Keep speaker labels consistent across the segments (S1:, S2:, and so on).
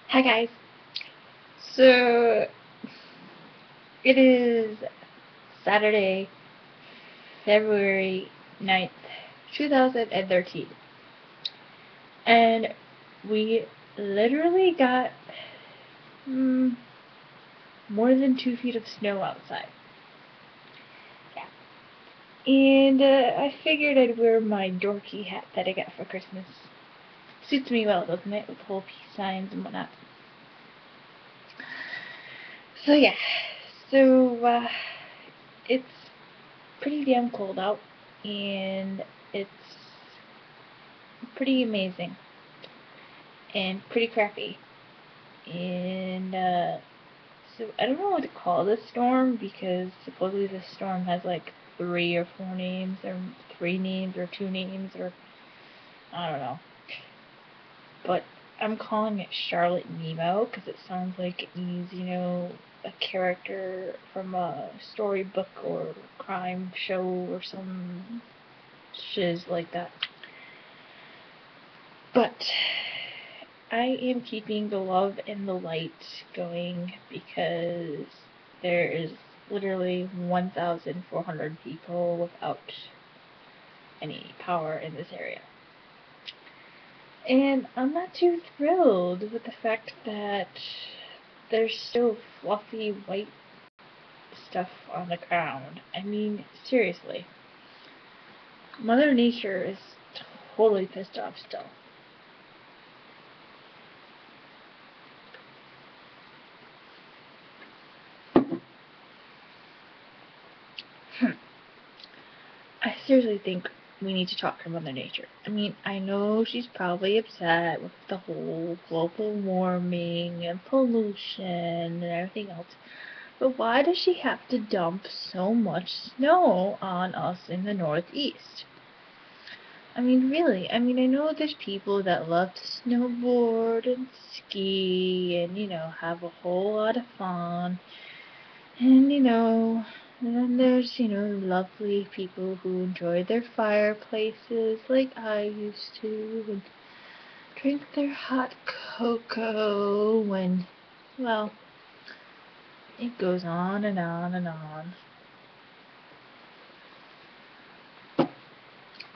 S1: Hi guys. So it is Saturday, February 9th, 2013. And we literally got more than 2 feet of snow outside. Yeah. And I figured I'd wear my dorky hat that I got for Christmas. Suits me well, doesn't it? With the whole peace signs and whatnot. So yeah. So it's pretty damn cold out, and it's pretty amazing and pretty crappy. And so I don't know what to call this storm because supposedly this storm has like 3 or 4 names, or 3 names, or 2 names, or I don't know. But I'm calling it Charlotte Nemo because it sounds like it needs, a character from a storybook or crime show or some shiz like that. But I am keeping the love and the light going because there is literally 1,400 people without any power in this area. And I'm not too thrilled with the fact that there's still fluffy white stuff on the ground. I mean, seriously. Mother Nature is totally pissed off still. I seriously think we need to talk to Mother Nature. I mean, I know she's probably upset with the whole global warming and pollution and everything else, but why does she have to dump so much snow on us in the Northeast? I mean, really, I mean, I know there's people that love to snowboard and ski and, have a whole lot of fun. And, and then there's, lovely people who enjoy their fireplaces like I used to and drink their hot cocoa when, well, it goes on and on and on.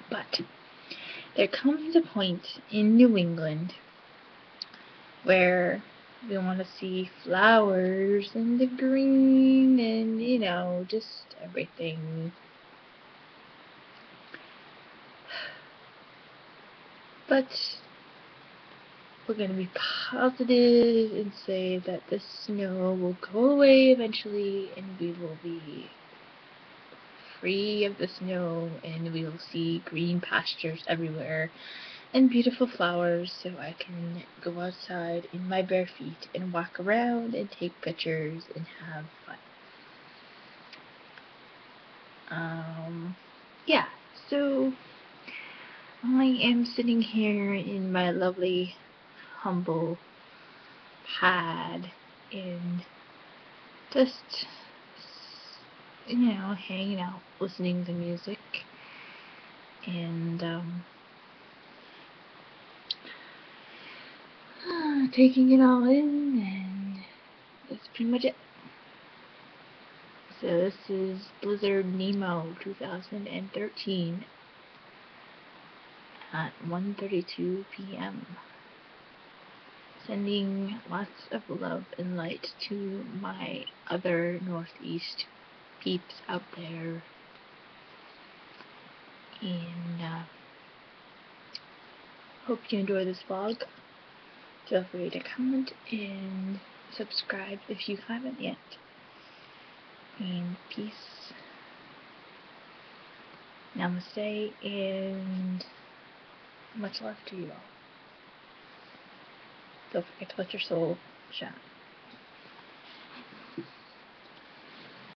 S1: But there comes a point in New England where we want to see flowers and the green and, just everything. But we're going to be positive and say that the snow will go away eventually and we will be free of the snow and we will see green pastures everywhere and beautiful flowers so I can go outside in my bare feet and walk around and take pictures and have fun. Yeah, so I am sitting here in my lovely, humble pad and just, hanging out, listening to music, and taking it all in, and that's pretty much it. So this is Blizzard Nemo 2013 at 1:32 p.m. Sending lots of love and light to my other Northeast peeps out there. And hope you enjoy this vlog. Feel free to comment and subscribe if you haven't yet. And peace. Namaste and much love to you all. Don't forget to let your soul shine.